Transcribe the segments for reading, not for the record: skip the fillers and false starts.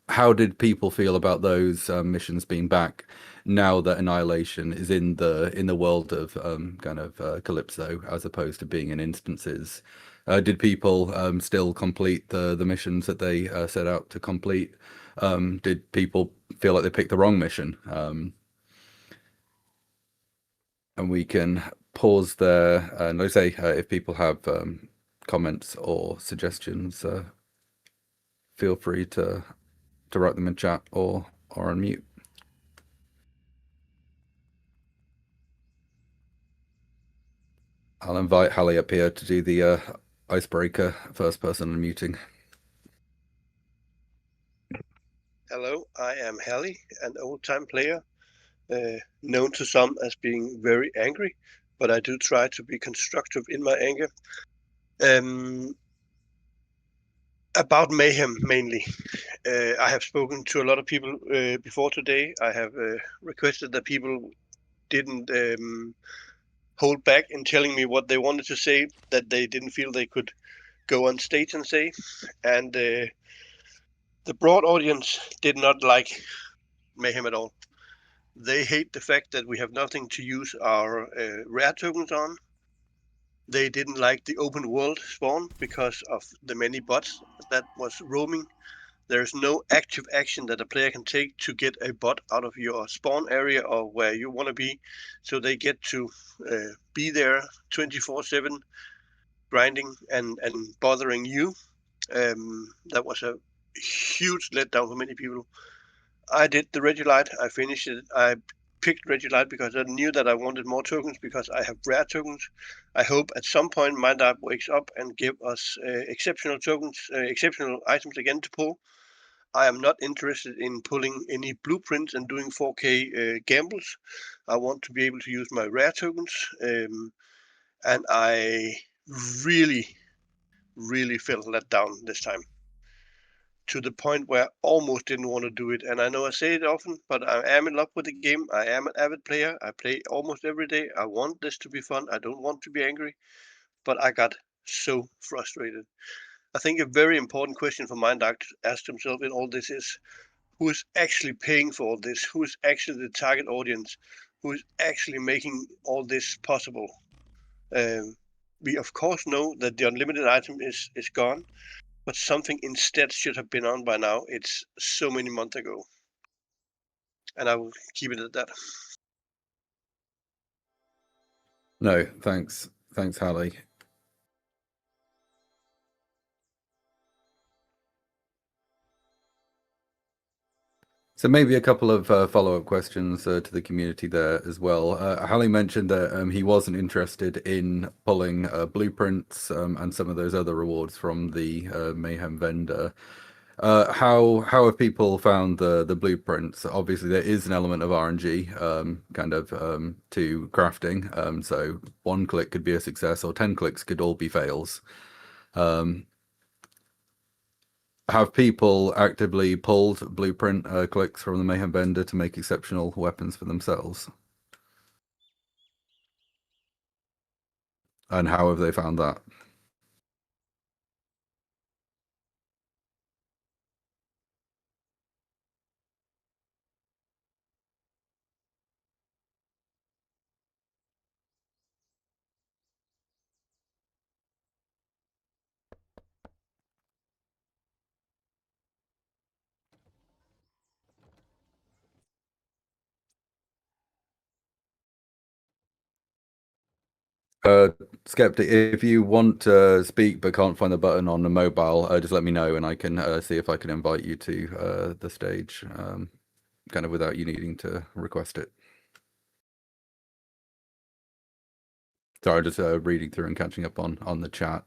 how did people feel about those missions being back now that Annihilation is in the world of kind of Calypso as opposed to being in instances? Did people still complete the missions that they set out to complete? Did people feel like they picked the wrong mission? And we can pause there. And like I say, if people have comments or suggestions, feel free to write them in chat or unmute. I'll invite Hallie up here to do the icebreaker first person unmuting. Hello, I am Hallie, an old-time player, known to some as being very angry, but I do try to be constructive in my anger. About Mayhem mainly. I have spoken to a lot of people before today. I have requested that people didn't hold back in telling me what they wanted to say, that they didn't feel they could go on stage and say. And the broad audience did not like Mayhem at all. They hate the fact that we have nothing to use our rare tokens on. They didn't like the open world spawn because of the many bots that was roaming. There's no active action that a player can take to get a bot out of your spawn area or where you want to be. So they get to be there 24/7, grinding and bothering you. That was a huge letdown for many people. I did the Regilite. I finished it. I picked Regilite because I knew that I wanted more tokens because I have rare tokens. I hope at some point MindApp wakes up and give us exceptional tokens, exceptional items again to pull. I am not interested in pulling any blueprints and doing 4K gambles. I want to be able to use my rare tokens, and I really, really felt let down this time to the point where I almost didn't want to do it. And I know I say it often, but I am in love with the game. I am an avid player. I play almost every day. I want this to be fun. I don't want to be angry, but I got so frustrated. I think a very important question for Mindark to ask himself in all this is who is actually paying for all this? Who is actually the target audience? Who is actually making all this possible? Um, we of course know that the unlimited item is gone, but something instead should have been on by now. It's so many months ago, and I will keep it at that. No, thanks, Hallie. So maybe a couple of follow-up questions to the community there as well. Hallie mentioned that he wasn't interested in pulling blueprints and some of those other rewards from the Mayhem vendor. How have people found the blueprints? Obviously, there is an element of RNG kind of to crafting. So 1 click could be a success, or 10 clicks could all be fails. Have people actively pulled blueprint clicks from the Mayhem vendor to make exceptional weapons for themselves? And how have they found that? Uh, Skeptic, if you want to speak but can't find the button on the mobile, just let me know and I can see if I can invite you to the stage, kind of without you needing to request it. Sorry, just reading through and catching up on the chat.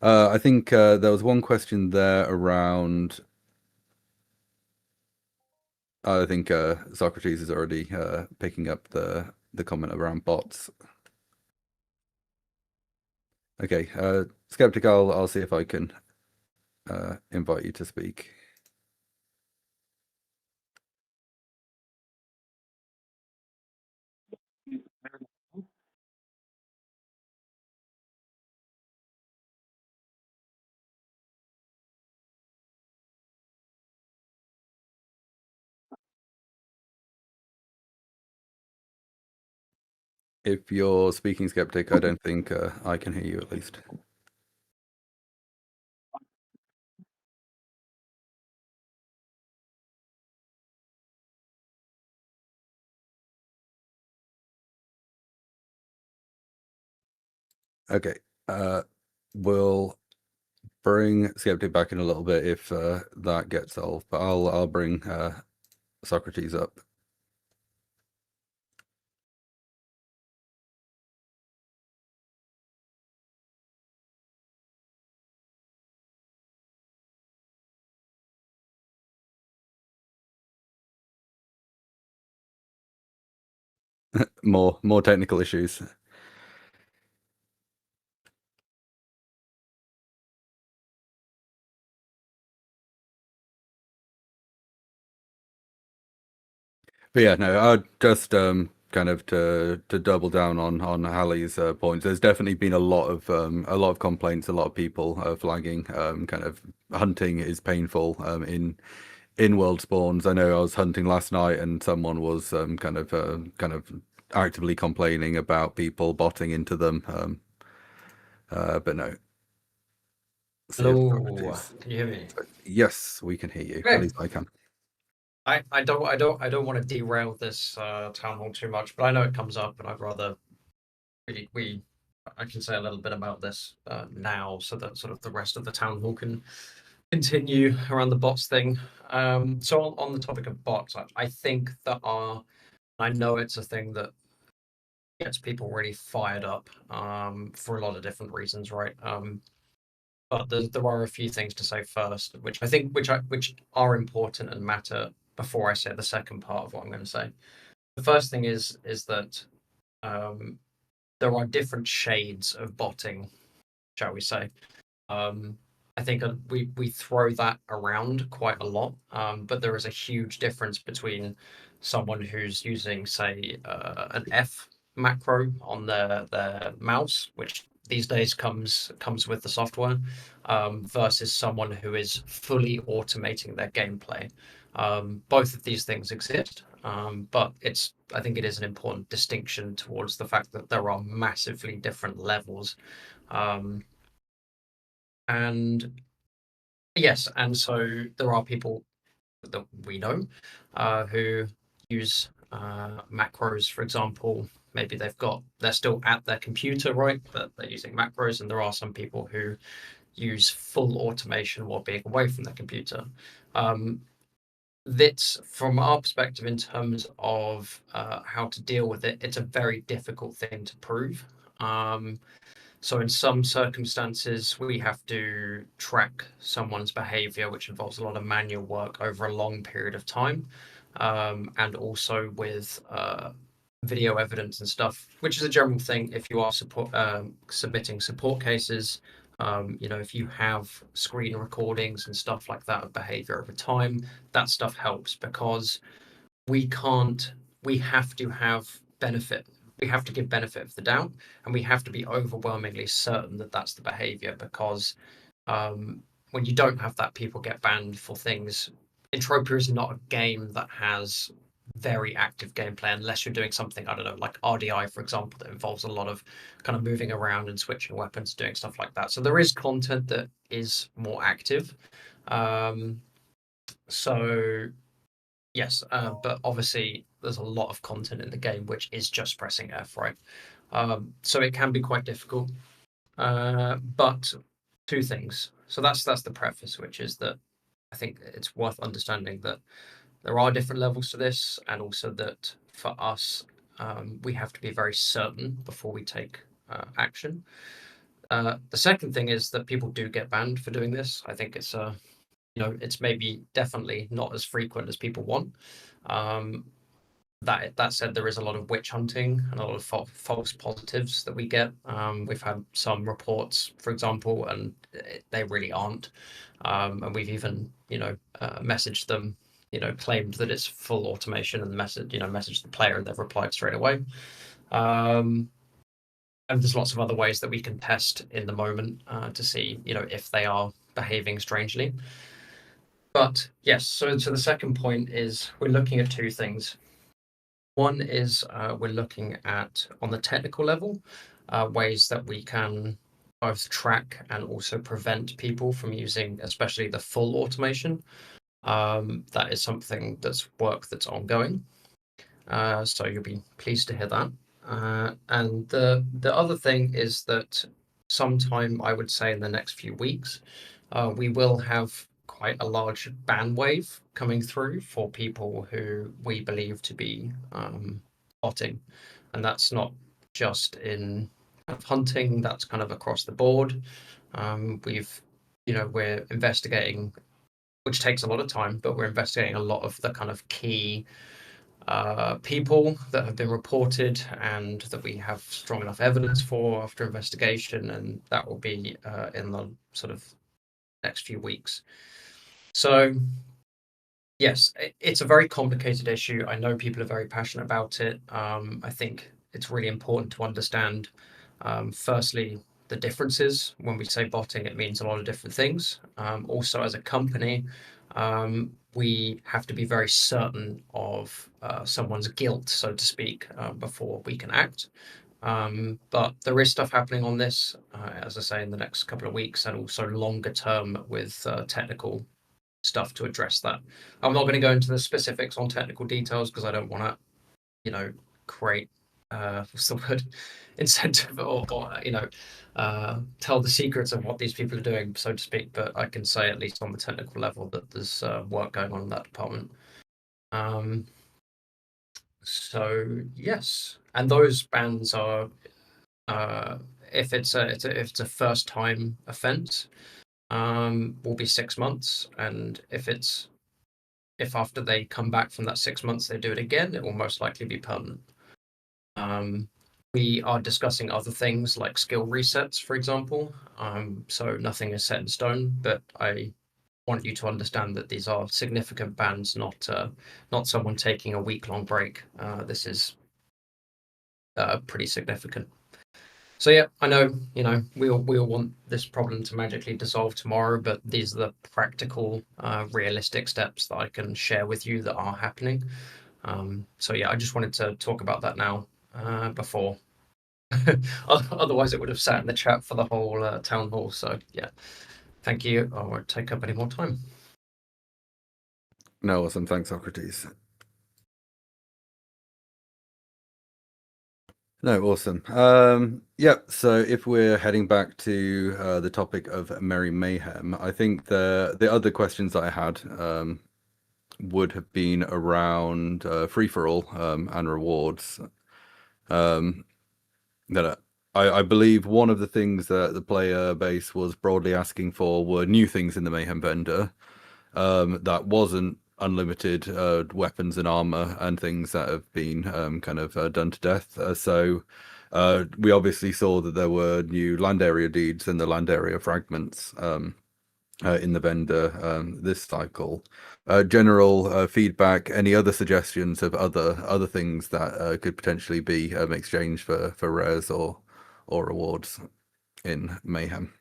I think there was one question there around. I think Socrates is already picking up the comment around bots. Okay, Skeptic, I'll see if I can invite you to speak. If you're speaking, Skeptic, I don't think I can hear you at least. Okay. We'll bring Skeptic back in a little bit if that gets solved, but I'll bring Socrates up. More technical issues. But yeah, no, I'd just kind of to double down on Hallie's points. There's definitely been a lot of complaints, a lot of people flagging kind of hunting is painful in world spawns. I know I was hunting last night and someone was kind of actively complaining about people botting into them. But no. Hello, can you hear me? Yes, we can hear you. Okay. At least I can. I don't want to derail this town hall too much, but I know it comes up, and I'd rather I can say a little bit about this now, so that sort of the rest of the town hall can continue around the bots thing. So on the topic of bots, I think I know it's a thing that gets people really fired up for a lot of different reasons, right? But there are a few things to say first, which I think which are important and matter before I say the second part of what I'm going to say. The first thing is that there are different shades of botting, shall we say. I think we throw that around quite a lot, but there is a huge difference between someone who's using, say, an F macro on their mouse, which these days comes with the software, versus someone who is fully automating their gameplay. Both of these things exist, but I think it is an important distinction towards the fact that there are massively different levels. And yes, and so there are people that we know who use macros, for example. Maybe they're still at their computer, right? But they're using macros, and there are some people who use full automation while being away from their computer. That's from our perspective in terms of how to deal with it. It's a very difficult thing to prove. So in some circumstances, we have to track someone's behavior, which involves a lot of manual work over a long period of time, and also with video evidence and stuff, which is a general thing if you are submitting support cases. If you have screen recordings and stuff like that of behavior over time, that stuff helps because we have to have benefit. We have to give benefit of the doubt, and we have to be overwhelmingly certain that that's the behavior because when you don't have that, people get banned for things. Entropia is not a game that has very active gameplay unless you're doing something, I don't know, like RDI, for example, that involves a lot of kind of moving around and switching weapons, doing stuff like that. So there is content that is more active. So yes, but obviously there's a lot of content in the game which is just pressing F, right? So it can be quite difficult. But two things. So that's the preface, which is that I think it's worth understanding that there are different levels to this, and also that for us, we have to be very certain before we take action. The second thing is that people do get banned for doing this. I think it's it's maybe definitely not as frequent as people want. That said, there is a lot of witch hunting and a lot of false positives that we get. We've had some reports, for example, and they really aren't. And we've even, messaged them, claimed that it's full automation, and messaged the player, and they've replied straight away. And there's lots of other ways that we can test in the moment to see, if they are behaving strangely. But yes, so the second point is we're looking at two things. One is we're looking at, on the technical level, ways that we can both track and also prevent people from using, especially the full automation. That is something that's work that's ongoing. So you'll be pleased to hear that. And the other thing is that sometime, I would say in the next few weeks, we will have quite a large ban wave coming through for people who we believe to be botting. And that's not just in kind of hunting, that's kind of across the board. We're investigating, which takes a lot of time, but we're investigating a lot of the kind of key people that have been reported and that we have strong enough evidence for after investigation, and that will be in the sort of next few weeks. So yes, it's a very complicated issue. I know people are very passionate about it. I think it's really important to understand, firstly, the differences. When we say botting, it means a lot of different things. Also, as a company, we have to be very certain of someone's guilt, so to speak, before we can act. But there is stuff happening on this, as I say, in the next couple of weeks, and also longer term with technical stuff to address that. I'm not going to go into the specifics on technical details because I don't want to, create what's the word, incentive or tell the secrets of what these people are doing, so to speak. But I can say, at least on the technical level, that there's work going on in that department. So yes, and those bans are if it's a first time offence, will be 6 months, and if after they come back from that 6 months they do it again, it will most likely be permanent. We are discussing other things like skill resets, for example. So nothing is set in stone, but I want you to understand that these are significant bans, not someone taking a week-long break. This is pretty significant. So yeah, I know, we all want this problem to magically dissolve tomorrow, but these are the practical, realistic steps that I can share with you that are happening. So yeah, I just wanted to talk about that now, before. Otherwise, it would have sat in the chat for the whole town hall. So yeah, thank you. I won't take up any more time. No, awesome. Thanks, Socrates. No, awesome. So if we're heading back to the topic of Merry Mayhem, I think the other questions that I had would have been around free-for-all and rewards. That I believe one of the things that the player base was broadly asking for were new things in the Mayhem vendor. That wasn't unlimited weapons and armor and things that have been kind of done to death. So we obviously saw that there were new land area deeds and the land area fragments in the vendor this cycle. General feedback, any other suggestions of other things that could potentially be exchanged for rares or rewards in Mayhem?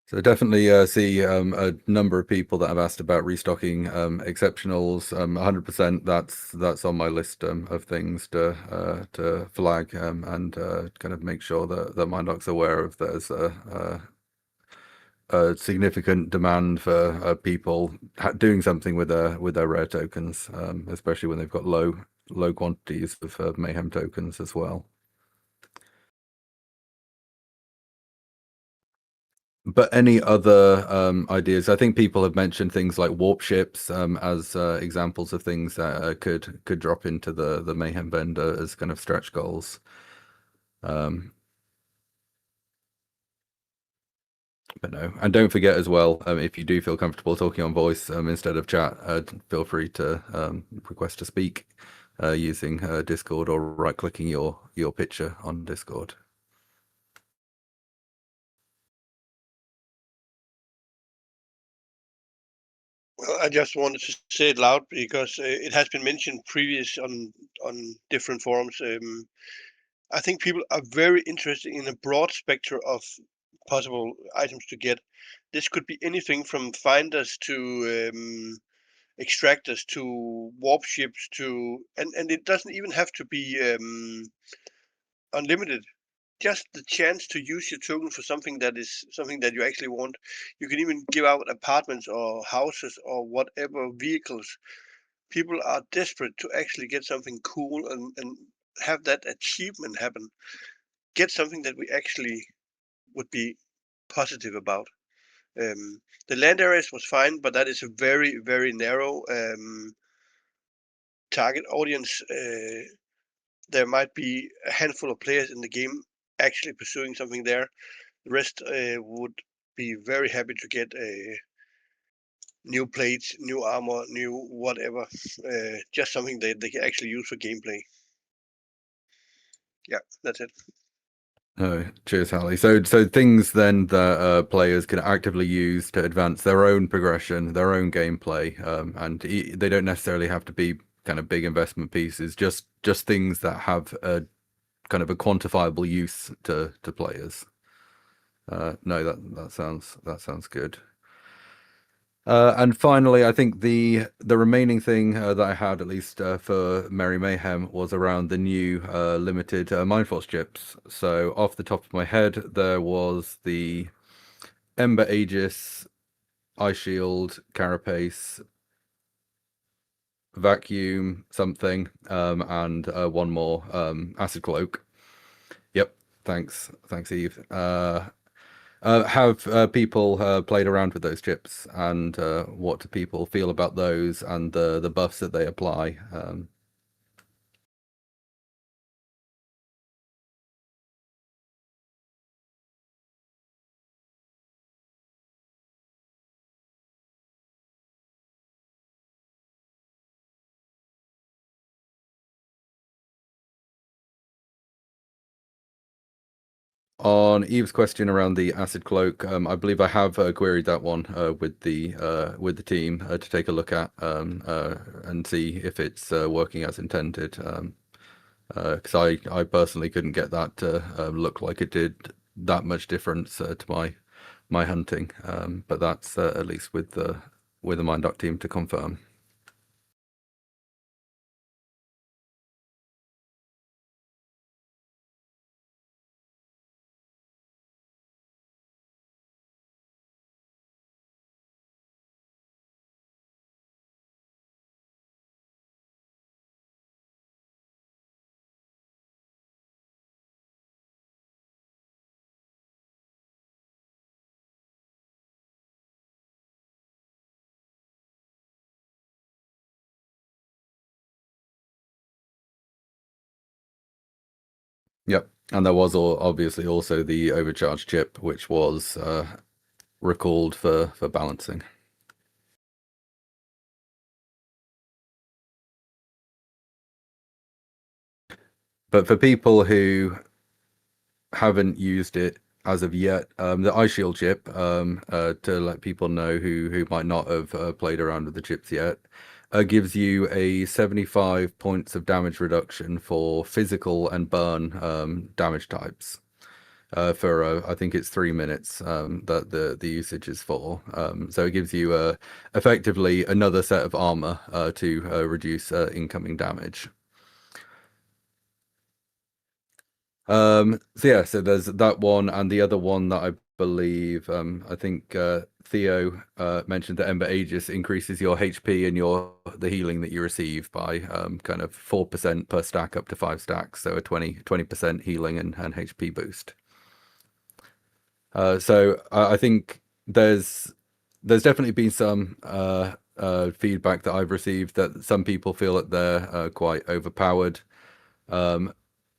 So definitely see a number of people that have asked about restocking exceptionals. 100%. That's on my list of things to flag and kind of make sure that Mindoc's aware of. There's a significant demand for people doing something with their rare tokens, especially when they've got low quantities of Mayhem tokens as well. But any other ideas? I think people have mentioned things like warp ships as examples of things that could drop into the Mayhem vendor as kind of stretch goals. But no, and don't forget as well, if you do feel comfortable talking on voice instead of chat, feel free to request to speak using Discord or right-clicking your picture on Discord. Well, I just wanted to say it loud because it has been mentioned previous on different forums. I think people are very interested in a broad spectrum of possible items to get. This could be anything from finders to extractors to warp ships to, and it doesn't even have to be unlimited. Just the chance to use your token for something that is something that you actually want. You can even give out apartments or houses or whatever vehicles. People are desperate to actually get something cool and have that achievement happen. Get something that we actually would be positive about. The land areas was fine, but that is a very, very narrow target audience. There might be a handful of players in the game actually pursuing something there. The rest would be very happy to get new plates, new armor, new whatever. Just something they can actually use for gameplay. Yeah, that's it. Oh, cheers, Hallie. So things then that players can actively use to advance their own progression, their own gameplay, and they don't necessarily have to be kind of big investment pieces. Just things that have a kind of a quantifiable use to players. No, that sounds good. And finally, I think the remaining thing that I had, at least for Merry Mayhem, was around the new limited Mind Force chips. So off the top of my head, there was the Ember Aegis, Eye Shield, Carapace, Vacuum, something, and one more, Acid Cloak. Yep, thanks, Eve. Have people played around with those chips, and what do people feel about those and the buffs that they apply? On Eve's question around the Acid Cloak, I believe I have queried that one with the team to take a look at and see if it's working as intended. Because I personally couldn't get that to look like it did that much difference to my hunting, but that's at least with the Mindoc team to confirm. Yep, and there was obviously also the overcharged chip, which was recalled for balancing. But for people who haven't used it as of yet, the Eye Shield chip, to let people know who might not have played around with the chips yet, gives you a 75 points of damage reduction for physical and burn damage types. For I think it's 3 minutes that the usage is for. So it gives you effectively another set of armor to reduce incoming damage. So yeah, so there's that one, and the other one that I believe, I think Theo mentioned that Ember Aegis increases your HP and the healing that you receive by kind of 4% per stack up to 5 stacks, so a 20% healing and HP boost. So I think there's definitely been some feedback that I've received that some people feel that they're quite overpowered.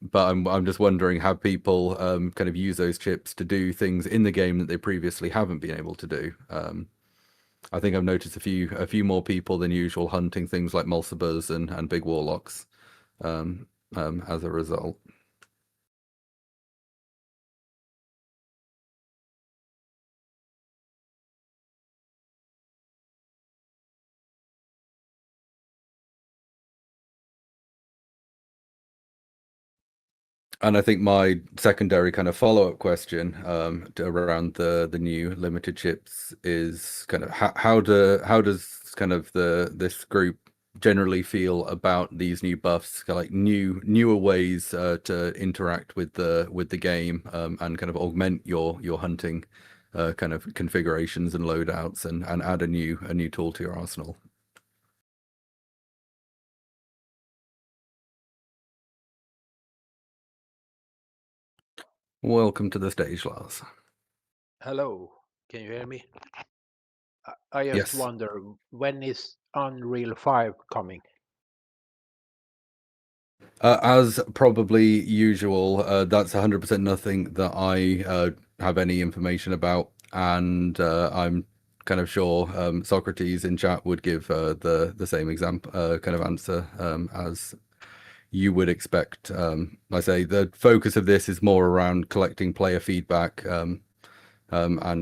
but I'm just wondering, have people kind of use those chips to do things in the game that they previously haven't been able to do? I think I've noticed a few more people than usual hunting things like Mulcibers and big warlocks as a result. And I think my secondary kind of follow-up question around the new limited chips is kind of how does kind of this group generally feel about these new buffs, like newer ways to interact with the game and kind of augment your hunting kind of configurations and loadouts and add a new tool to your arsenal. Welcome to the stage, Lars. Hello, can you hear me? I just Yes. wonder, when is Unreal 5 coming? As probably usual, that's 100% nothing that I have any information about, and I'm kind of sure Socrates in chat would give the same example kind of answer as you would expect. I say the focus of this is more around collecting player feedback and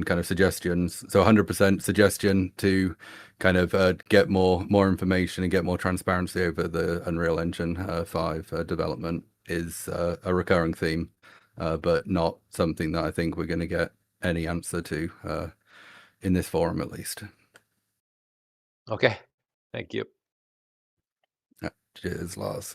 kind of suggestions. So 100% suggestion to kind of get more information and get more transparency over the Unreal Engine 5 development is a recurring theme, but not something that I think we're going to get any answer to in this forum, at least. Okay, thank you. Cheers, Lars.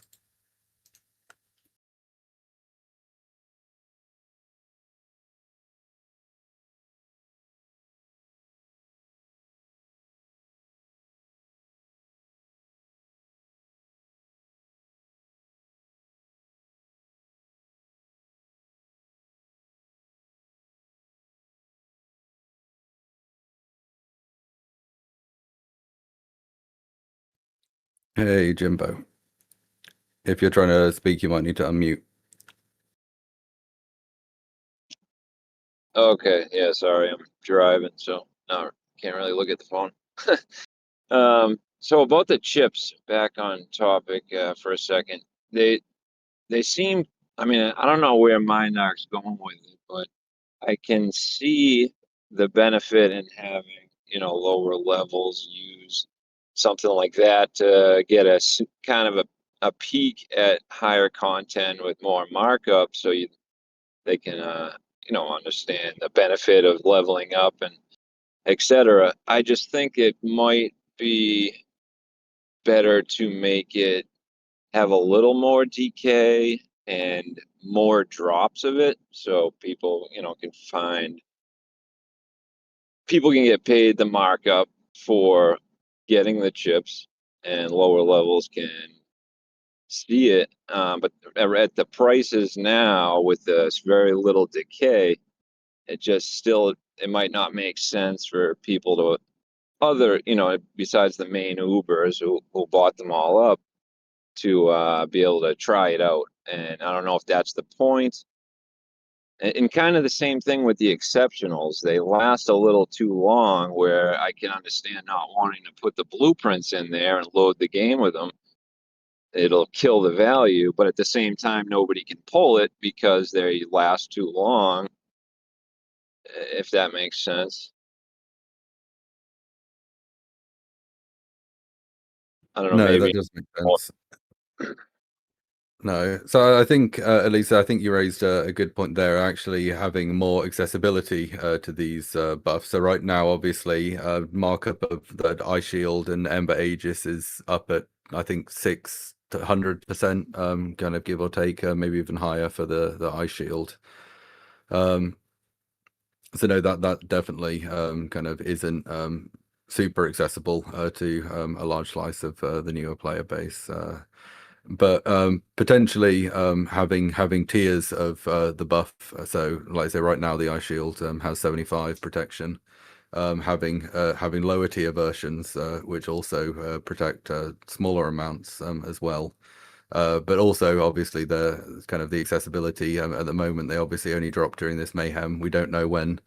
Hey, Jimbo. If you're trying to speak, you might need to unmute. Okay, yeah, sorry, I'm driving, so no, can't really look at the phone. So about the chips, back on topic for a second. They seem, I mean, I don't know where Minarch's going with it, but I can see the benefit in having, lower levels use something like that to get kind of a peek at higher content with more markup, so they can understand the benefit of leveling up and etc. I just think it might be better to make it have a little more decay and more drops of it, so people can get paid the markup for getting the chips, and lower levels can see it. But at the prices now, with this very little decay, it might not make sense for people to besides the main Ubers who bought them all up, to be able to try it out. And I don't know if that's the point. And kind of the same thing with the exceptionals. They last a little too long, where I can understand not wanting to put the blueprints in there and load the game with them. It'll kill the value, but at the same time, nobody can pull it because they last too long, if that makes sense. I don't know, No, maybe. that does make sense. No, so I think, Elisa, I think you raised a good point there, actually having more accessibility to these buffs. So right now, obviously, markup of the Eye Shield and Ember Aegis is up at, I think, 600%, kind of give or take, maybe even higher for the Eye Shield. So no, that definitely kind of isn't super accessible to a large slice of the newer player base. But potentially having tiers of the buff. So like I say, right now the Eye Shield has 75 protection. Having lower tier versions which also protect smaller amounts as well. But also, obviously, the kind of the accessibility at the moment, they obviously only drop during this mayhem. We don't know when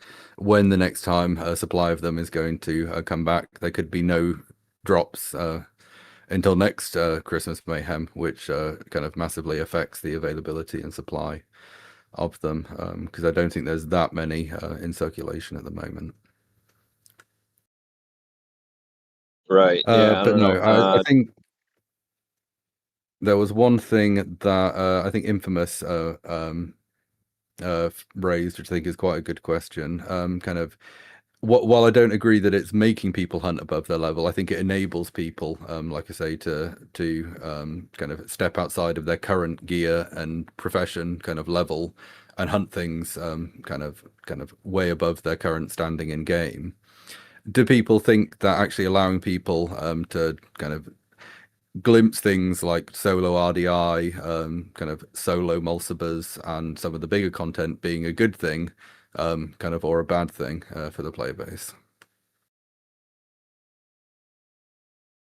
the next time a supply of them is going to come back. There could be no drops until next Christmas mayhem, which kind of massively affects the availability and supply of them, because I don't think there's that many in circulation at the moment. Right. Yeah. I But don't no, know. I think there was one thing that I think Infamous raised, which I think is quite a good question. Kind of, while I don't agree that it's making people hunt above their level, I think it enables people, like I say, to kind of step outside of their current gear and profession kind of level and hunt things kind of way above their current standing in game. Do people think that actually allowing people to kind of glimpse things like solo RDI, kind of solo Mulcibers, and some of the bigger content being a good thing, kind of, or a bad thing for the player base?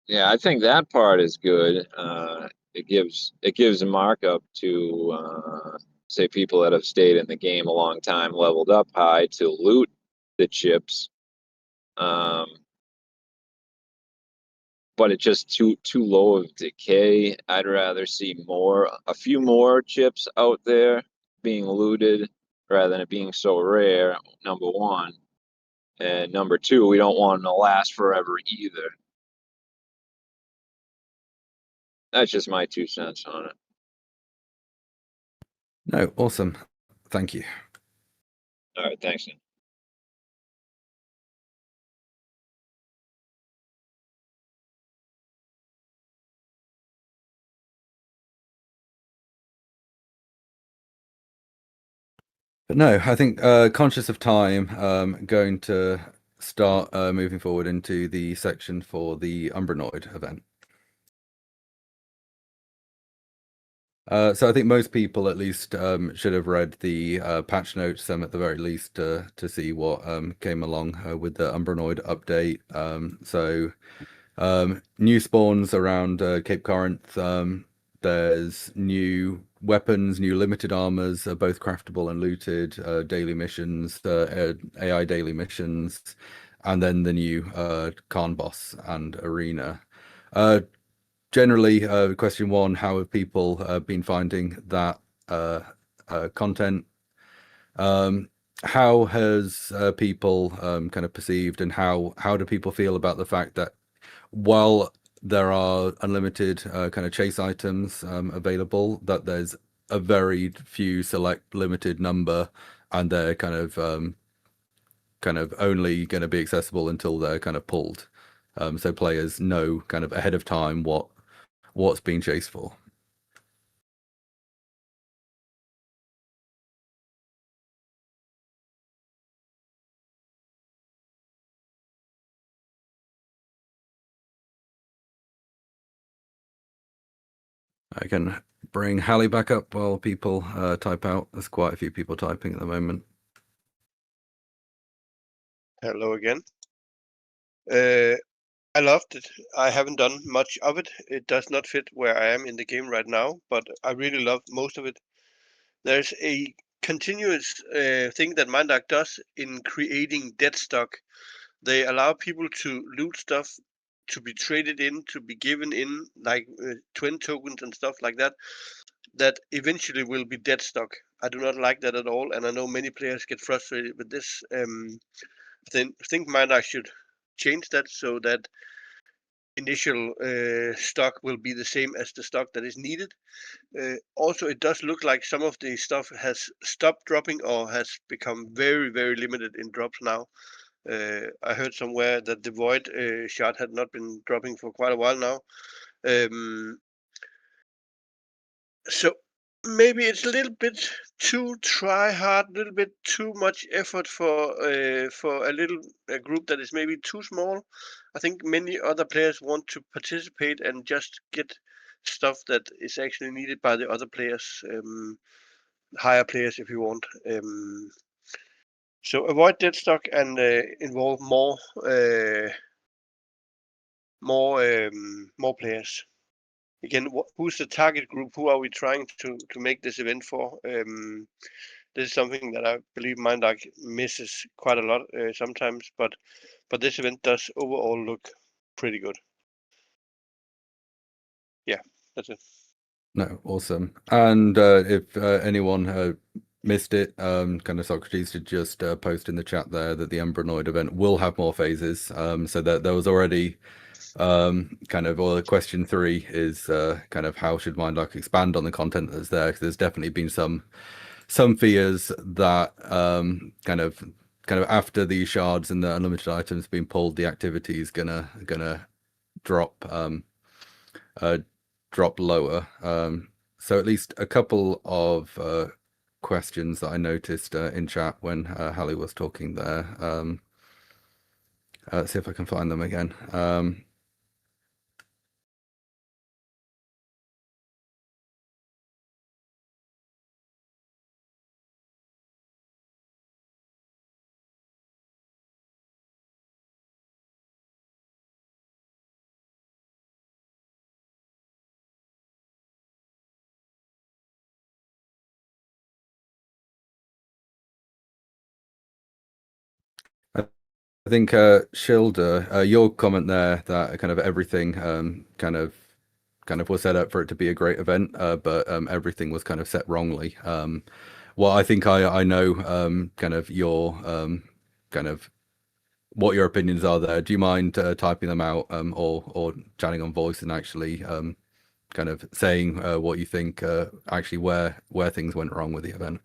Yeah, I think that part is good. It gives a markup to say people that have stayed in the game a long time, leveled up high to loot the chips. But it's just too low of decay. I'd rather see a few more chips out there being looted rather than it being so rare. Number one, and number two, we don't want them to last forever either. That's just my 2 cents on it. No, awesome. Thank you. All right, thanks. But no, I think conscious of time, going to start moving forward into the section for the Umbranoid event. So I think most people at least should have read the patch notes, at the very least, to see what came along with the Umbranoid update. So new spawns around Cape Corinth. There's new weapons, new limited armors, both craftable and looted, daily missions, AI daily missions, and then the new Khan boss and arena. Generally, question one, how have people been finding that content? How has people kind of perceived, and how do people feel about the fact that while there are unlimited kind of chase items available, that there's a very few select limited number, and they're kind of only going to be accessible until they're kind of pulled, so players know kind of ahead of time what's being chased for. I can bring Hallie back up while people type out. There's quite a few people typing at the moment. Hello again. I loved it. I haven't done much of it. It does not fit where I am in the game right now, but I really love most of it. There's a continuous thing that Mindark does in creating dead stock. They allow people to loot stuff, to be traded in, to be given in, like twin tokens and stuff like that, that eventually will be dead stock. I do not like that at all, and I know many players get frustrated with this. I think Mindark should change that so that initial stock will be the same as the stock that is needed. Also, it does look like some of the stuff has stopped dropping or has become very, very limited in drops now. I heard somewhere that the Void shot had not been dropping for quite a while now. So maybe it's a little bit too try hard, a little bit too much effort for a little group that is maybe too small. I think many other players want to participate and just get stuff that is actually needed by the other players, higher players if you want. So avoid dead stock and involve more players. again, who's the target group? Who are we trying to make this event for? This is something that I believe Mindark misses quite a lot sometimes, but this event does overall look pretty good. Yeah, that's it. No, awesome. And if anyone missed it, kind of Socrates did just post in the chat there that the Umbranoid event will have more phases. So that there was already kind of, well, question 3 is kind of how should Mindark expand on the content that's there? 'Cause there's definitely been some fears that kind of after these shards and the unlimited items being pulled, the activity is gonna drop drop lower. So at least a couple of questions that I noticed in chat when Hallie was talking there. Let's see if I can find them again. I think Shilder, your comment there that kind of everything kind of was set up for it to be a great event, but everything was kind of set wrongly. Well, I think I know kind of your kind of what your opinions are there. Do you mind typing them out or chatting on voice and actually kind of saying what you think actually where things went wrong with the event?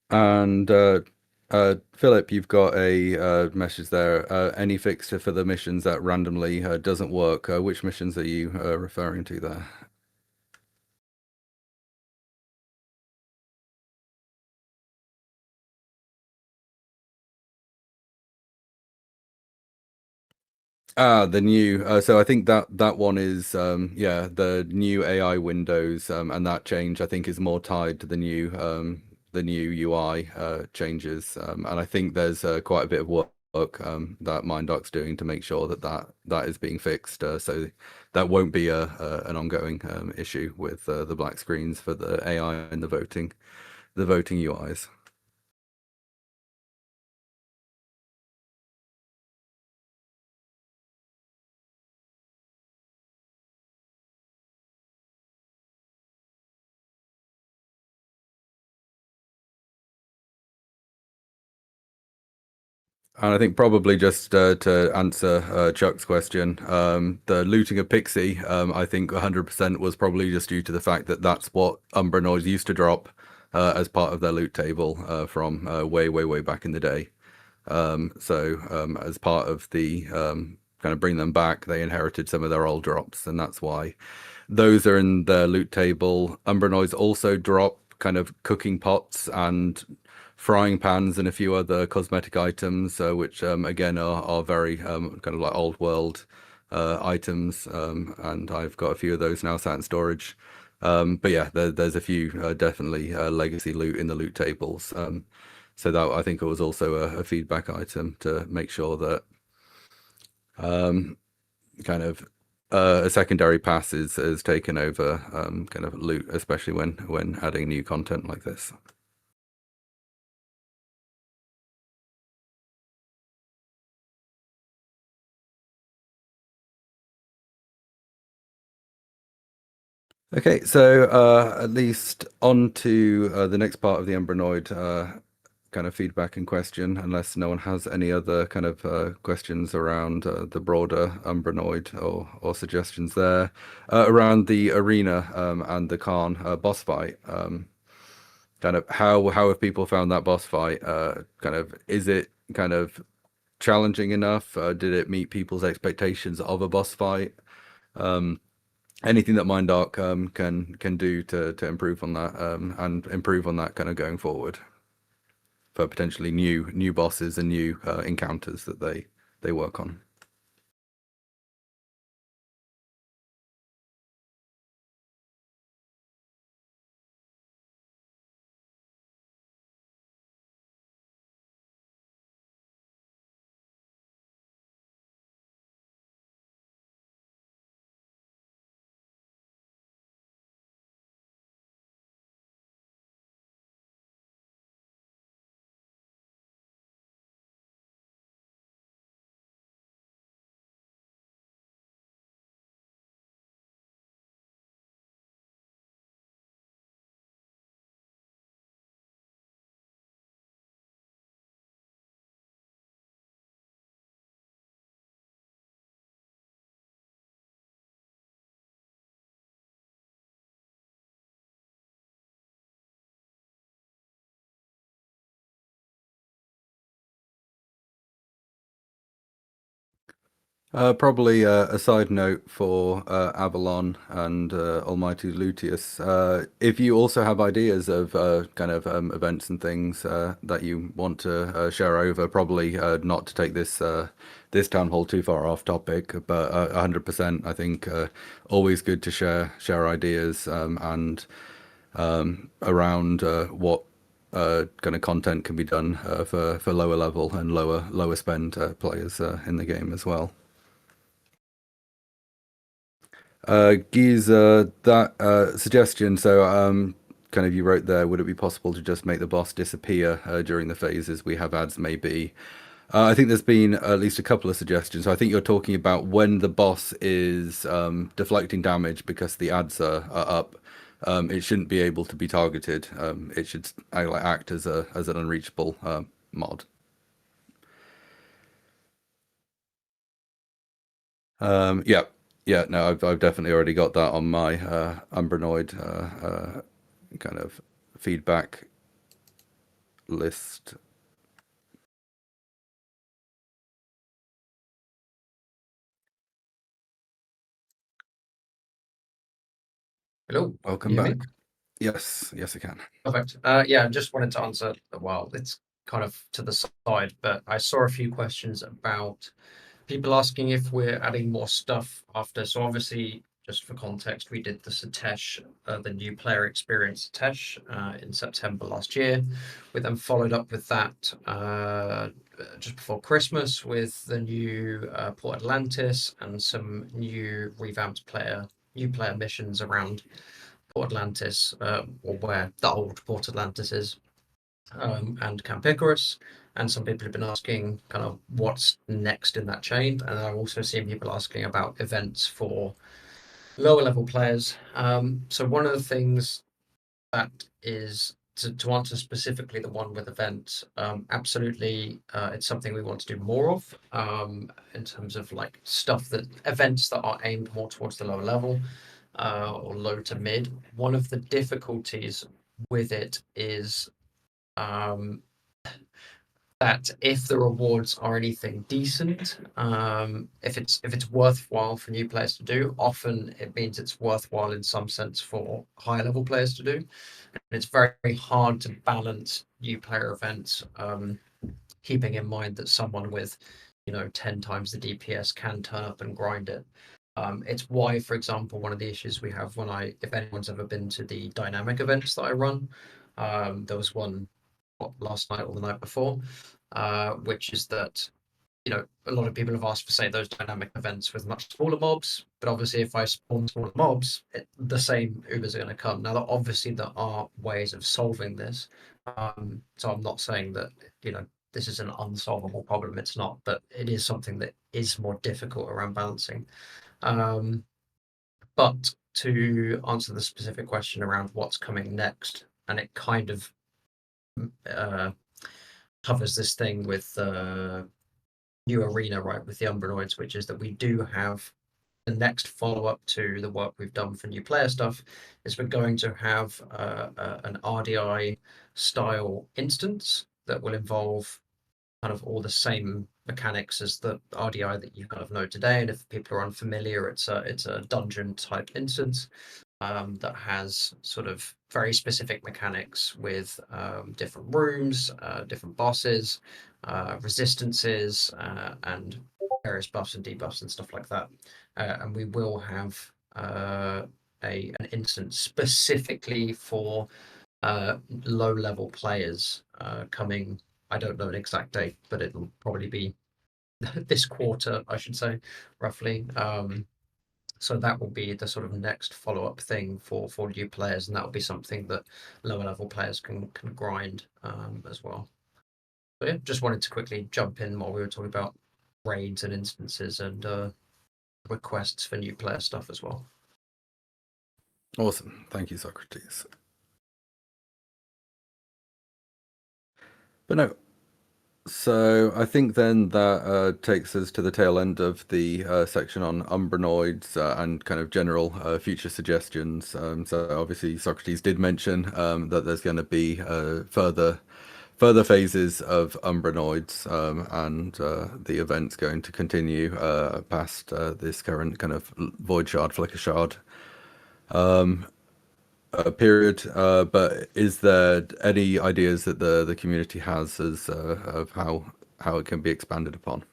And Philip, you've got a message there. Any fixture for the missions that randomly doesn't work? Which missions are you referring to there? The new. So I think that one is yeah, the new AI windows, and that change I think is more tied to the new UI changes, and I think there's quite a bit of work that Mindark's doing to make sure that is being fixed, so that won't be an ongoing issue with the black screens for the AI and the voting UIs. And I think probably just to answer Chuck's question, the looting of Pixie, I think 100% was probably just due to the fact that that's what Umbranoids used to drop as part of their loot table from way back in the day. So as part of the kind of bring them back, they inherited some of their old drops, and that's why those are in their loot table. Umbranoids also drop kind of cooking pots and frying pans and a few other cosmetic items, which again are very kind of like old world items, and I've got a few of those now sat in storage. But yeah, there's a few definitely legacy loot in the loot tables. So that I think it was also a feedback item to make sure that kind of a secondary pass is taken over kind of loot, especially when adding new content like this. Okay, so at least on to the next part of the Umbranoid kind of feedback and question, unless no one has any other kind of questions around the broader Umbranoid or suggestions there around the arena and the Khan boss fight. Kind of how have people found that boss fight? Kind of is it kind of challenging enough? Did it meet people's expectations of a boss fight? Anything that Mindark can do to improve on that and improve on that kind of going forward. potentially new bosses and new encounters that they work on. Probably a side note for Avalon and Almighty Lutius. If you also have ideas of kind of events and things that you want to share over, probably not to take this town hall too far off topic, but 100%, I think always good to share ideas and around what kind of content can be done for lower level and lower spend players in the game as well. Gies, that suggestion, so kind of you wrote there, would it be possible to just make the boss disappear during the phases we have ads maybe? I think there's been at least a couple of suggestions. I think you're talking about when the boss is deflecting damage because the ads are up. It shouldn't be able to be targeted. It should act as an unreachable mod. Yeah, no, I've definitely already got that on my Umbranoid kind of feedback list. Hello. Welcome Can you hear back. me? Yes, I can. Perfect. Yeah, just wanted to answer. Well, it's kind of to the side, but I saw a few questions about people asking if we're adding more stuff after. So obviously, just for context, we did the Satesh, the new player experience Satesh in September last year. We then followed up with that just before Christmas with the new Port Atlantis and some new revamped new player missions around Port Atlantis, or where the old Port Atlantis is, and Camp Icarus. And some people have been asking kind of what's next in that chain. And I've also seen people asking about events for lower level players. So one of the things that is to answer specifically the one with events, absolutely, it's something we want to do more of in terms of like events that are aimed more towards the lower level or low to mid. One of the difficulties with it is that if the rewards are anything decent, if it's worthwhile for new players to do, often it means it's worthwhile in some sense for higher level players to do. And it's very, very hard to balance new player events, keeping in mind that someone with 10 times the DPS can turn up and grind it. It's why, for example, one of the issues we have if anyone's ever been to the dynamic events that I run, there was one last night or the night before, which is that a lot of people have asked for, say, those dynamic events with much smaller mobs, but obviously if I spawn smaller mobs, the same Ubers are going to come. Now, obviously there are ways of solving this, so I'm not saying that this is an unsolvable problem. It's not, but it is something that is more difficult around balancing. But to answer the specific question around what's coming next, and it kind of covers this thing with new arena, right, with the Umbranoids, which is that we do have the next follow-up to the work we've done for new player stuff is we're going to have an RDI style instance that will involve kind of all the same mechanics as the RDI that you kind of know today. And if people are unfamiliar, it's a dungeon type instance. that has sort of very specific mechanics with different rooms, different bosses, resistances, and various buffs and debuffs and stuff like that. And we will have an instance specifically for low-level players coming. I don't know an exact date, but it'll probably be this quarter, I should say, roughly. So that will be the sort of next follow-up thing for new players, and that will be something that lower-level players can grind as well. But yeah, just wanted to quickly jump in while we were talking about raids and instances and requests for new player stuff as well. Awesome. Thank you, Socrates. But no, so I think then that takes us to the tail end of the section on Umbranoids and kind of general future suggestions. So obviously Socrates did mention that there's going to be further phases of Umbranoids, and the event's going to continue past this current kind of Void Shard, Flicker Shard period. But is there any ideas that the community has as of how it can be expanded upon?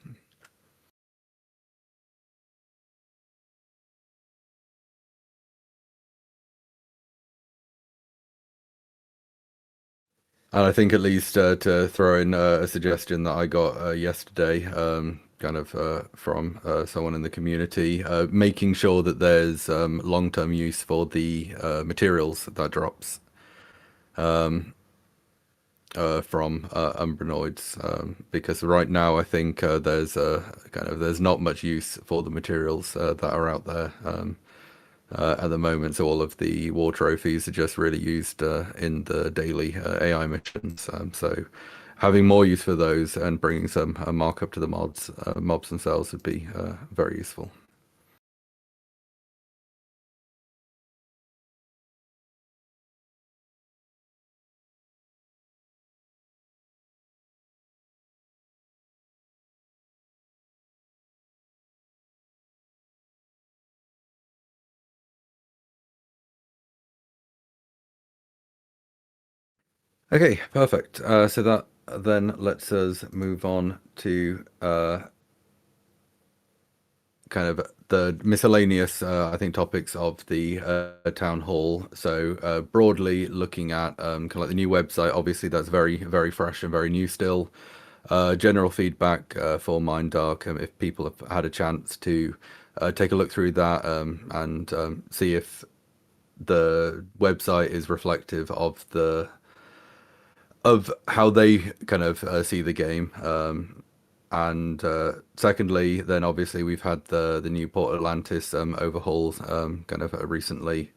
And I think at least to throw in a suggestion that I got yesterday, kind of from someone in the community, making sure that there's long-term use for the materials that drops from Umbranoids, because right now I think there's not much use for the materials that are out there at the moment. So all of the war trophies are just really used in the daily AI missions. So having more use for those and bringing some markup to the mobs themselves would be very useful. Okay, perfect. So that then lets us move on to kind of the miscellaneous, I think, topics of the town hall. So broadly looking at kind of like the new website, obviously that's very, very fresh and very new still. General feedback for Minddark, if people have had a chance to take a look through that and see if the website is reflective of how they kind of see the game. And secondly, then obviously we've had the new Port Atlantis overhauls kind of recently.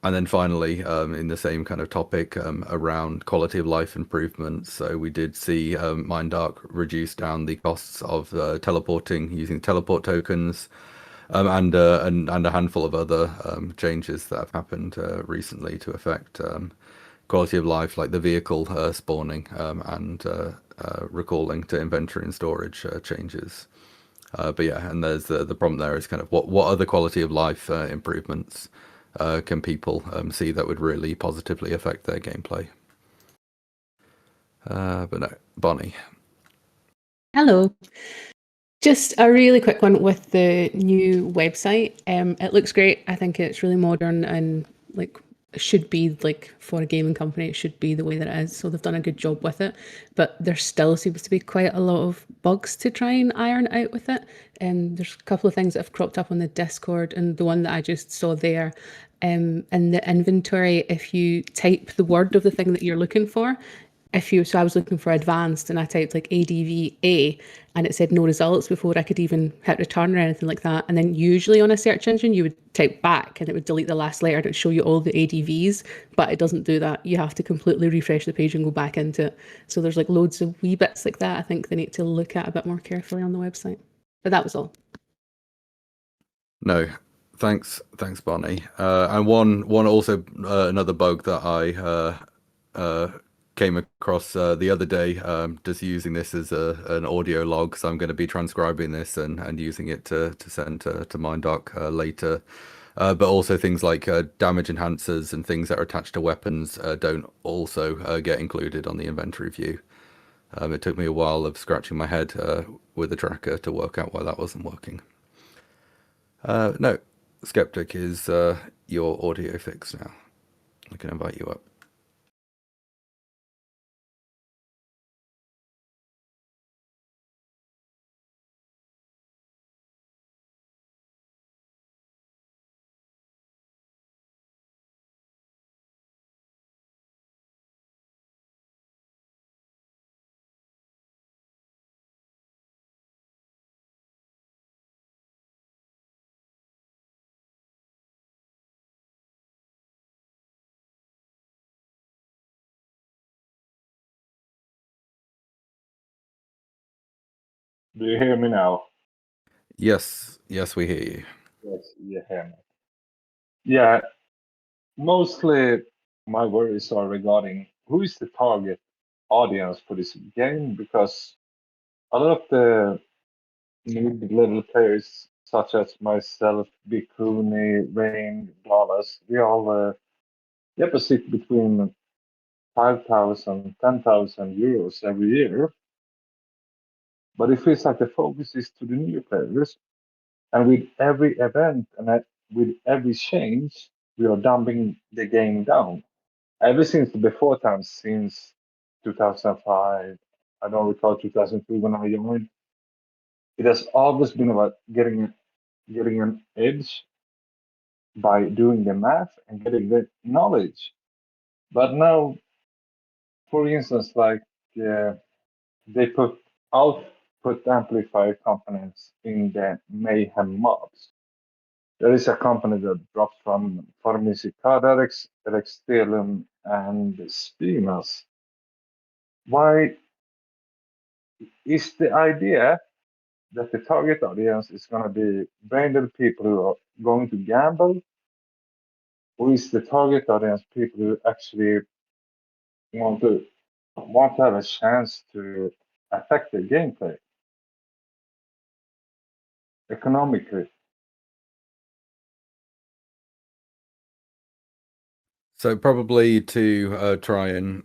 And then finally, in the same kind of topic around quality of life improvements. So we did see Minddark reduce down the costs of teleporting using teleport tokens, and a handful of other changes that have happened recently to affect quality of life, like the vehicle spawning and recalling to inventory and storage changes. But yeah, and there's the problem there is kind of what other quality of life improvements can people see that would really positively affect their gameplay. But no, Bonnie. Hello. Just a really quick one with the new website. It looks great. I think it's really modern and like it should be like for a gaming company, it should be the way that it is. So they've done a good job with it, but there still seems to be quite a lot of bugs to try and iron out with it. There's a couple of things that have cropped up on the Discord, and the one that I just saw there, in the inventory, if you type the word of the thing that you're looking for, so I was looking for advanced and I typed like ADVA and it said no results before I could even hit return or anything like that. And then usually on a search engine, you would type back and it would delete the last letter and it would show you all the ADVs, but it doesn't do that. You have to completely refresh the page and go back into it. So there's like loads of wee bits like that I think they need to look at a bit more carefully on the website. But that was all. No, thanks, Bonnie. And one also another bug that I came across the other day, just using this as an audio log. So I'm going to be transcribing this and using it to send to Minddark later. but also things like damage enhancers and things that are attached to weapons don't also get included on the inventory view. It took me a while of scratching my head with the tracker to work out why that wasn't working. No, Skeptic, is your audio fixed now? I can invite you up. Do you hear me now? Yes, we hear you. Yes, you hear me. Yeah, mostly my worries are regarding who is the target audience for this game, because a lot of the mid-level players, such as myself, Bikuni, Rain, Glalas, we all deposit between 5,000, 10,000 euros every year. But it feels like the focus is to the new players. And with every event and with every change, we are dumping the game down. Ever since the before times, since 2005, I don't recall 2003 when I joined, it has always been about getting an edge by doing the math and getting the knowledge. But now, for instance, like they put output amplifier components in the Mayhem mobs. There is a company that dropped from Formicicada, Rextelum, and Spinas. Why is the idea that the target audience is going to be branded people who are going to gamble, or is the target audience people who actually want to have a chance to affect the gameplay economically? So probably to try and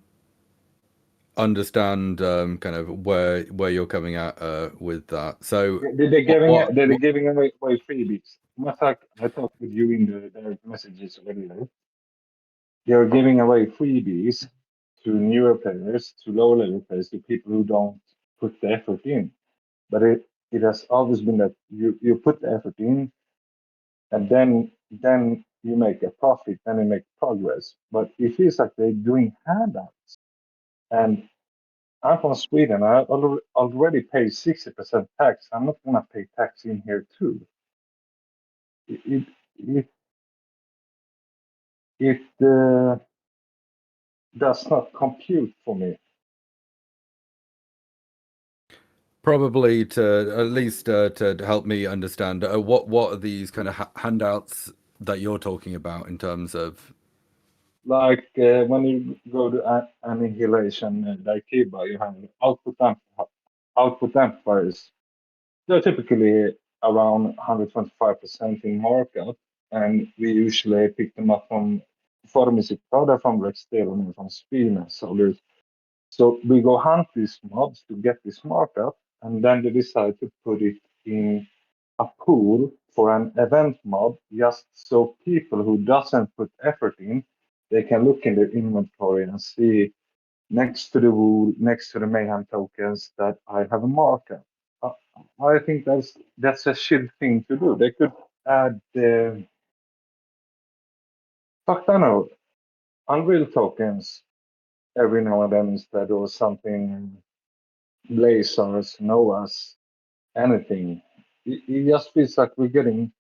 understand kind of where you're coming at with that. So They're giving away freebies. Matter of fact, I talked with you in the direct messages earlier. They're giving away freebies to newer players, to lower level players, to people who don't put the effort in. But it has always been that you put the effort in, and then you make a profit, then you make progress. But it feels like they're doing handouts. And I'm from Sweden. I already pay 60% tax. I'm not gonna pay tax in here too. It does not compute for me. probably to at least to help me understand what are these kind of handouts that you're talking about in terms of, Like when you go to annihilation, like Kiba, you have output amplifiers. They're typically around 125% in markup, and we usually pick them up from pharmacy product, from Rexdale, and from Spina. So we go hunt these mobs to get this markup, and then they decide to put it in a pool for an event mob, just so people who doesn't put effort in, they can look in their inventory and see next to the wool, next to the mayhem tokens, that I have a markup. I think that's a shit thing to do. They could add fuck, I don't know, Unreal tokens every now and then instead, or something, Blazers, Novas, anything. It just feels like the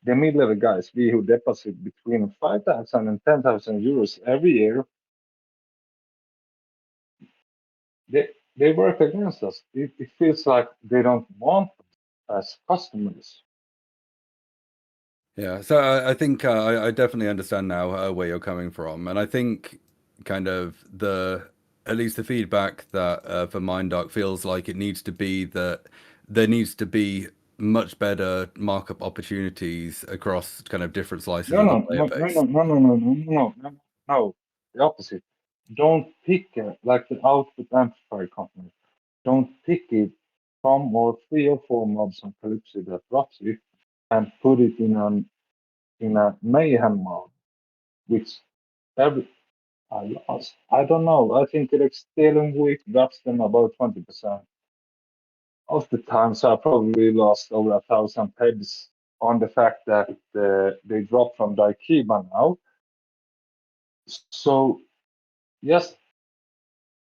mid-level guys, we who deposit between 5,000 and 10,000 euros every year, they work against us. It feels like they don't want us as customers. yeah. So I think I definitely understand now where you're coming from, and I think kind of at least the feedback that for Mindark feels like it needs to be that there needs to be much better markup opportunities across kind of different slices No, of the no, player no, no, base. no, no, no, no, no, no, no, no. The opposite. Don't pick like the output amplifier company. Don't pick it from or 3 or 4 mobs on Calypso that drops it and put it in a mayhem mode, which every I lost. I don't know. I think the stealing week drops them about 20% of the time, so I probably lost over 1,000 heads on the fact that they dropped from Daikiba now. So just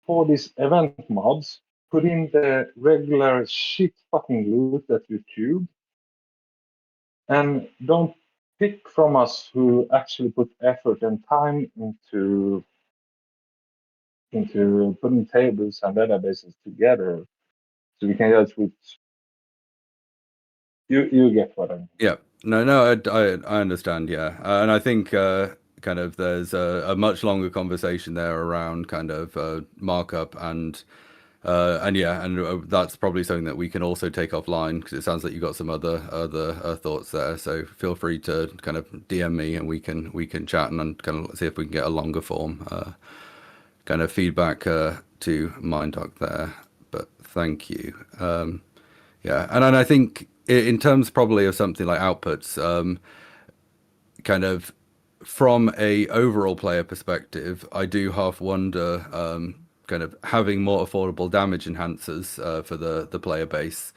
for these event mobs, put in the regular shit fucking loot that you tube, and don't pick from us who actually put effort and time into putting tables and databases together, so we can judge which you get what I mean. Yeah, no, I understand. Yeah, and I think kind of there's a much longer conversation there around kind of markup and yeah, and that's probably something that we can also take offline, because it sounds like you got some other thoughts there. So feel free to kind of DM me, and we can chat and kind of see if we can get a longer form kind of feedback to MindDoc there. But thank you. Yeah, and I think in terms probably of something like outputs, kind of from a overall player perspective, I do half wonder kind of having more affordable damage enhancers for the player base.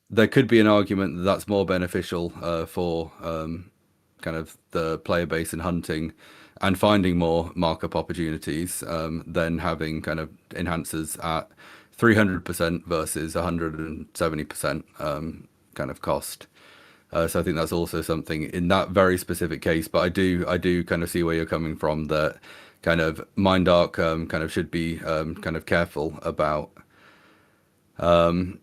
There could be an argument that that's more beneficial for kind of the player base in hunting and finding more markup opportunities than having kind of enhancers at 300% versus 170% kind of cost. So I think that's also something in that very specific case. But I do kind of see where you're coming from, that kind of MindDark kind of should be kind of careful about kind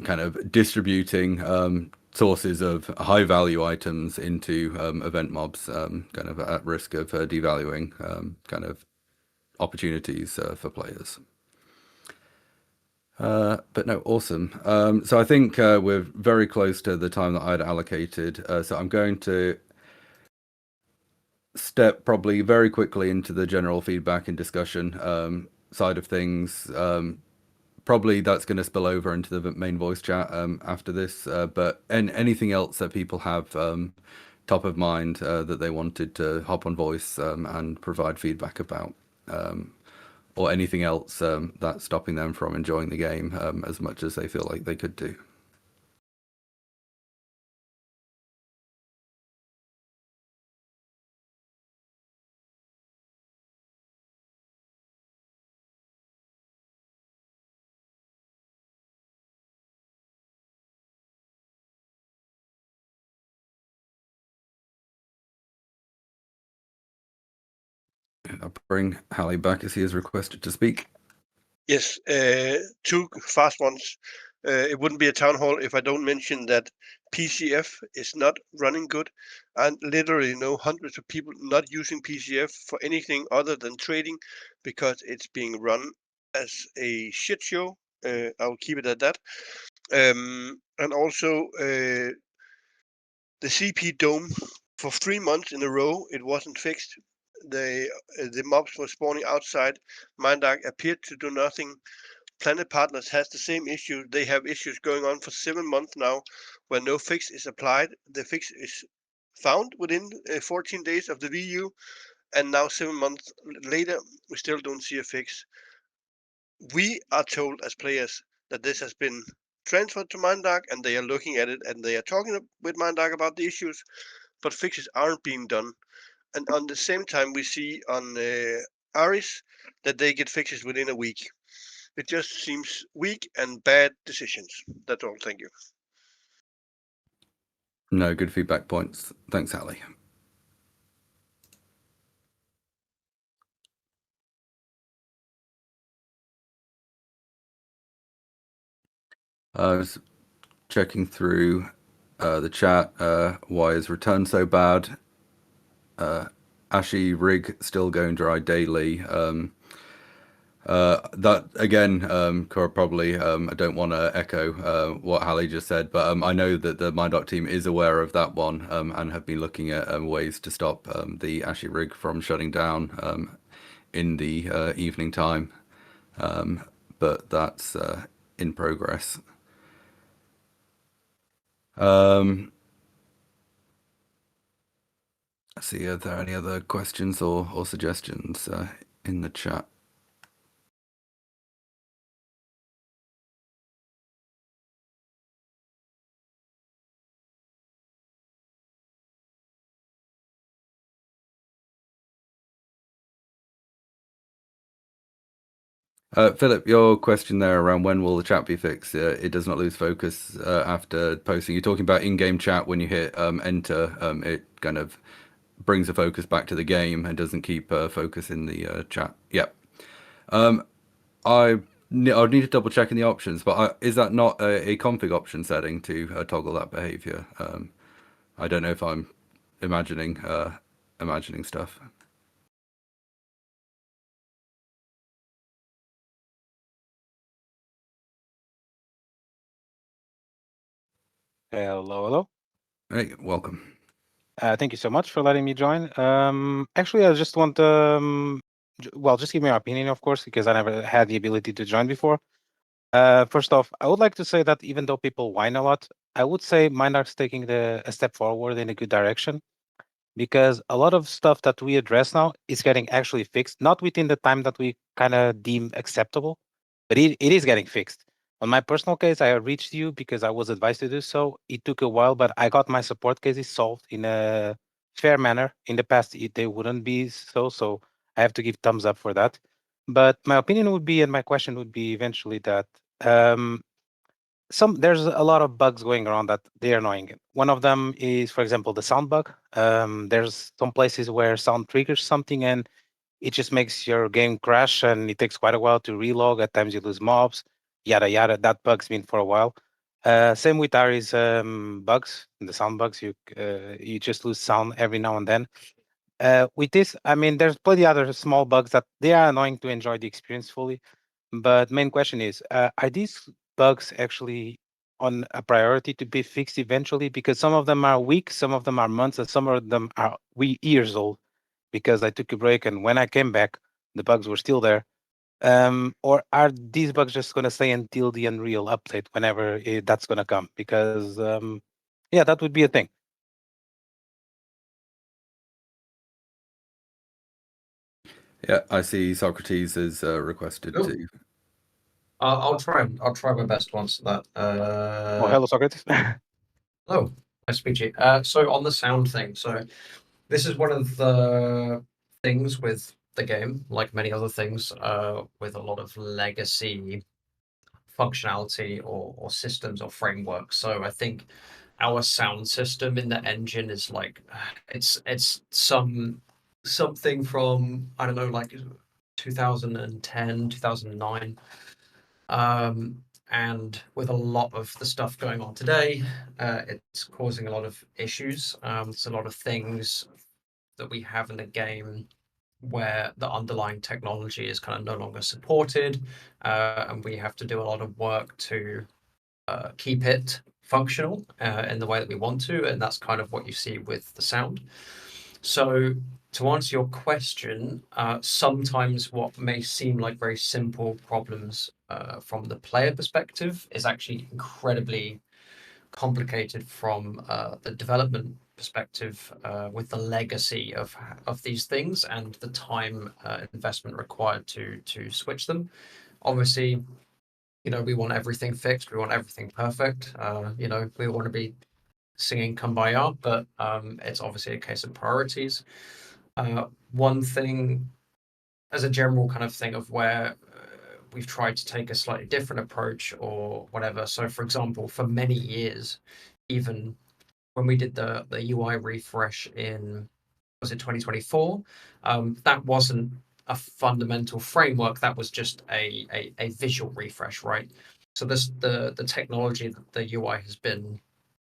of distributing sources of high value items into event mobs, kind of at risk of devaluing kind of opportunities for players. But no, awesome. So I think we're very close to the time that I'd allocated. So I'm going to step probably very quickly into the general feedback and discussion side of things. Probably that's going to spill over into the main voice chat after this. But anything else that people have top of mind that they wanted to hop on voice and provide feedback about, or anything else that's stopping them from enjoying the game as much as they feel like they could do. I'll bring Hallie back as he has requested to speak. Yes, two fast ones. It wouldn't be a town hall if I don't mention that PCF is not running good. And literally know hundreds of people not using PCF for anything other than trading because it's being run as a shit show. I'll keep it at that. And also the CP Dome, for 3 months in a row, it wasn't fixed. The mobs were spawning outside. MindDark appeared to do nothing. Planet Partners has the same issue. They have issues going on for 7 months now where no fix is applied. The fix is found within 14 days of the VU, and now 7 months later, we still don't see a fix. We are told as players that this has been transferred to MindDark, and they are looking at it, and they are talking with MindDark about the issues, but fixes aren't being done. And on the same time, we see on Aris that they get fixes within a week. It just seems weak and bad decisions. That's all. Thank you. No, good feedback points. Thanks, Hallie. I was checking through the chat. Why is return so bad? Ashy rig still going dry daily. That again, probably. I don't want to echo what Hallie just said, but I know that the MindArc team is aware of that one and have been looking at ways to stop the Ashy rig from shutting down in the evening time. But that's in progress. Let's see, are there any other questions or suggestions in the chat? Philip, your question there around when will the chat be fixed? It does not lose focus after posting. You're talking about in-game chat when you hit enter. It kind of brings the focus back to the game and doesn't keep focus in the chat. Yep. I'd need to double check in the options, but is that not a config option setting to toggle that behavior? I don't know if I'm imagining stuff. Hello, hello. Hey, welcome. Thank you so much for letting me join. Actually, I just want well, just give me your opinion, of course, because I never had the ability to join before. First off, I would like to say that even though people whine a lot, I would say MindArc's taking a step forward in a good direction, because a lot of stuff that we address now is getting actually fixed, not within the time that we kind of deem acceptable, but it is getting fixed. On my personal case, I reached you because I was advised to do so. It took a while, but I got my support cases solved in a fair manner. In the past, they wouldn't be so I have to give thumbs up for that. But my opinion would be, and my question would be eventually that there's a lot of bugs going around that they're annoying. One of them is, for example, the sound bug. There's some places where sound triggers something and it just makes your game crash, and it takes quite a while to relog. At times you lose mobs, yada yada. That bug's been for a while. Same with Ari's bugs, the sound bugs. You just lose sound every now and then. With this, I mean, there's plenty other small bugs that they are annoying to enjoy the experience fully. But main question is, are these bugs actually on a priority to be fixed eventually? Because some of them are weeks, some of them are months, and some of them are years old. Because I took a break, and when I came back, the bugs were still there. Or are these bugs just going to stay until the Unreal update, whenever that's going to come? Because yeah, that would be a thing. Yeah, I see Socrates is requested Oh. to. I'll try my best to answer that. Oh, hello, Socrates. Hello, nice to meet you. So on the sound thing, so this is one of the things with the game, like many other things, with a lot of legacy functionality or systems or frameworks. So I think our sound system in the engine is like it's something from, I don't know, like 2010, 2009. And with a lot of the stuff going on today, it's causing a lot of issues. There's a lot of things that we have in the game where the underlying technology is kind of no longer supported, and we have to do a lot of work to keep it functional in the way that we want to, and that's kind of what you see with the sound. So to answer your question, sometimes what may seem like very simple problems from the player perspective is actually incredibly complicated from the development perspective, with the legacy of these things and the time investment required to switch them. Obviously, we want everything fixed, we want everything perfect. We want to be singing Kumbaya, but it's obviously a case of priorities. One thing, as a general kind of thing of where we've tried to take a slightly different approach or whatever. So, for example, for many years, even when we did the UI refresh in, was it 2024? That wasn't a fundamental framework. That was just a visual refresh, right? So the technology that the UI has been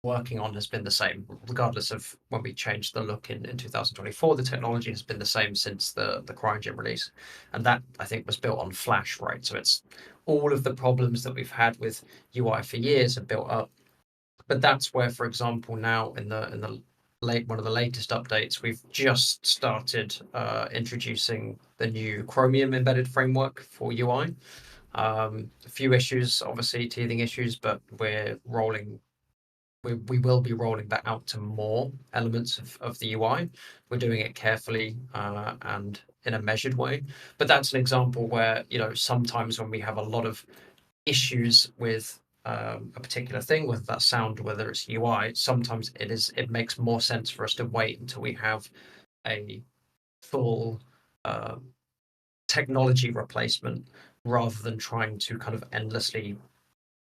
working on has been the same, regardless of when we changed the look in 2024. The technology has been the same since the CryEngine release, and that I think was built on Flash, right? So it's all of the problems that we've had with UI for years have built up. But that's where, for example, now in the one of the latest updates, we've just started introducing the new Chromium embedded framework for UI. A few issues, obviously teething issues, but we will be rolling that out to more elements of the UI. We're doing it carefully and in a measured way. But that's an example where, sometimes when we have a lot of issues with a particular thing, whether that's sound, whether it's UI, sometimes it makes more sense for us to wait until we have a full technology replacement rather than trying to kind of endlessly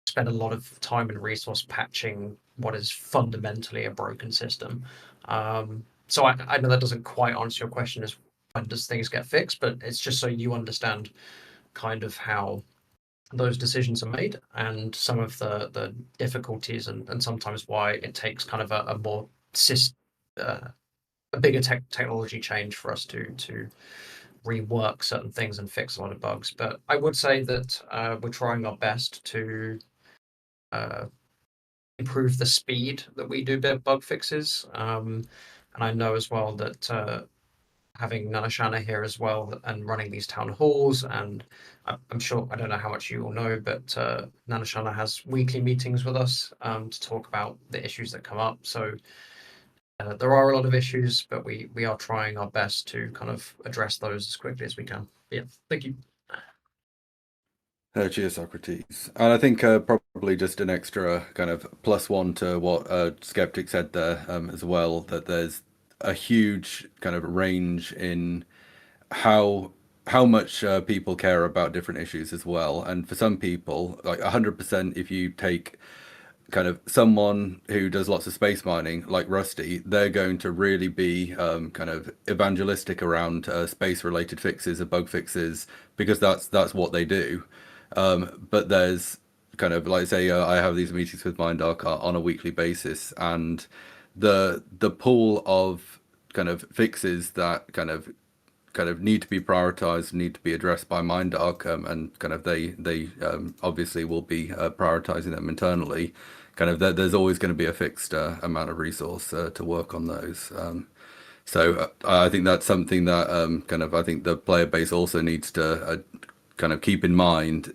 spend a lot of time and resource patching what is fundamentally a broken system. So I know that doesn't quite answer your question as when does things get fixed, but it's just so you understand kind of how those decisions are made and some of the difficulties and sometimes why it takes kind of a more a bigger technology change for us to rework certain things and fix a lot of bugs. But I would say that we're trying our best to improve the speed that we do bug fixes. And I know as well that having Nanashana here as well and running these town halls, and I'm sure, I don't know how much you all know, but Nanashana has weekly meetings with us to talk about the issues that come up. So there are a lot of issues, but we are trying our best to kind of address those as quickly as we can. But yeah, thank you. Cheers, Socrates. And I think probably just an extra kind of +1 to what Skeptic said there as well, that there's a huge kind of range in how much people care about different issues as well. And for some people, like 100%, if you take kind of someone who does lots of space mining like Rusty, they're going to really be kind of evangelistic around space related fixes or bug fixes, because that's what they do. But there's kind of, like, say, I have these meetings with MindArc on a weekly basis, and the pool of kind of fixes that kind of need to be prioritized, need to be addressed by MindArc, and kind of they obviously will be prioritizing them internally. Kind of there's always going to be a fixed amount of resource to work on those. So I think that's something that kind of I think the player base also needs to kind of keep in mind,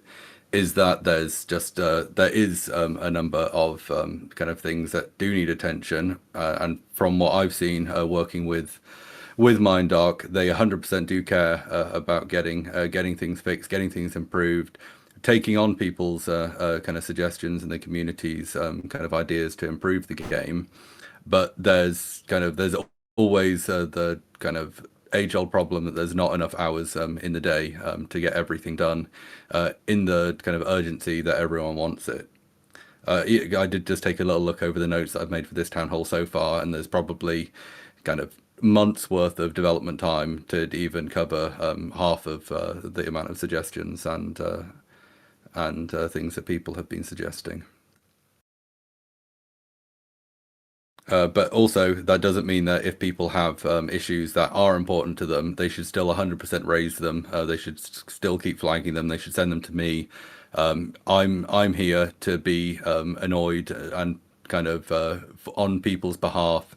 is that there's just there is a number of kind of things that do need attention, and from what I've seen working with MindArc, they 100% do care about getting things fixed, getting things improved, taking on people's kind of suggestions in the community's kind of ideas to improve the game. But there's always the kind of age-old problem that there's not enough hours in the day to get everything done in the kind of urgency that everyone wants it. I did just take a little look over the notes that I've made for this town hall so far, and there's probably kind of months worth of development time to even cover half of the amount of suggestions and things that people have been suggesting. But also, that doesn't mean that if people have issues that are important to them, they should still 100% raise them. They should still keep flagging them. They should send them to me. I'm here to be annoyed and kind of on people's behalf,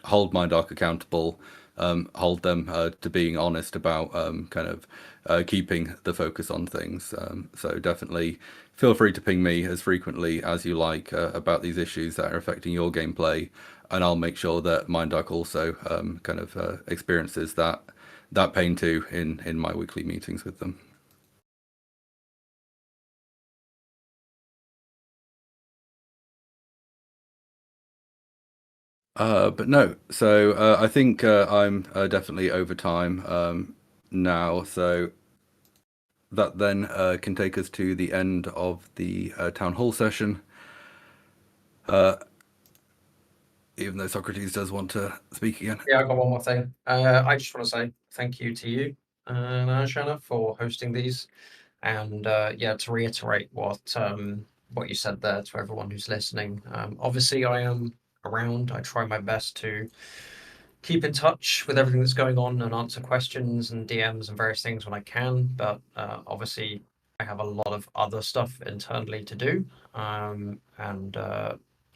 hold MindArc accountable, hold them to being honest about kind of keeping the focus on things. So definitely feel free to ping me as frequently as you like about these issues that are affecting your gameplay, and I'll make sure that MindArc also kind of experiences that pain too in my weekly meetings with them. But no, so I think I'm definitely over time now, so that then can take us to the end of the town hall session. Even though Socrates does want to speak again. Yeah, I got one more thing. I just want to say thank you to you, Nanashana, for hosting these, and yeah, to reiterate what what you said there to everyone who's listening. Obviously, I am around. I try my best to keep in touch with everything that's going on and answer questions and DMs and various things when I can. But obviously, I have a lot of other stuff internally to do. And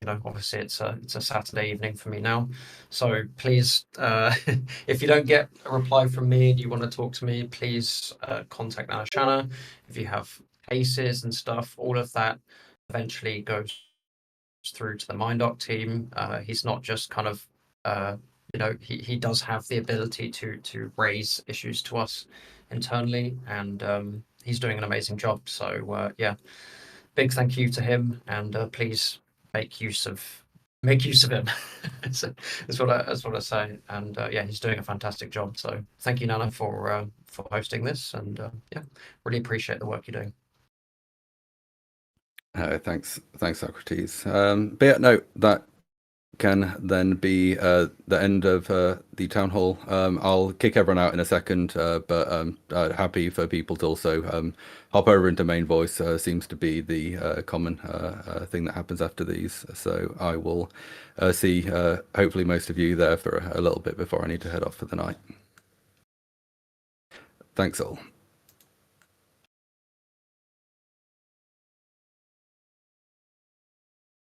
obviously, it's a Saturday evening for me now. So please, if you don't get a reply from me and you want to talk to me, please contact Nanashana. If you have cases and stuff, all of that eventually goes through to the MindDoc team. He's not just kind of he does have the ability to raise issues to us internally, and he's doing an amazing job. So yeah, big thank you to him, and please make use of him. That's what I say. And yeah, he's doing a fantastic job. So thank you, Nana, for hosting this, and yeah, really appreciate the work you're doing. Thanks, Socrates. But yeah, no, that can then be the end of the town hall. I'll kick everyone out in a second, but happy for people to also hop over into main voice. Seems to be the common thing that happens after these. So I will see hopefully most of you there for a little bit before I need to head off for the night. Thanks all.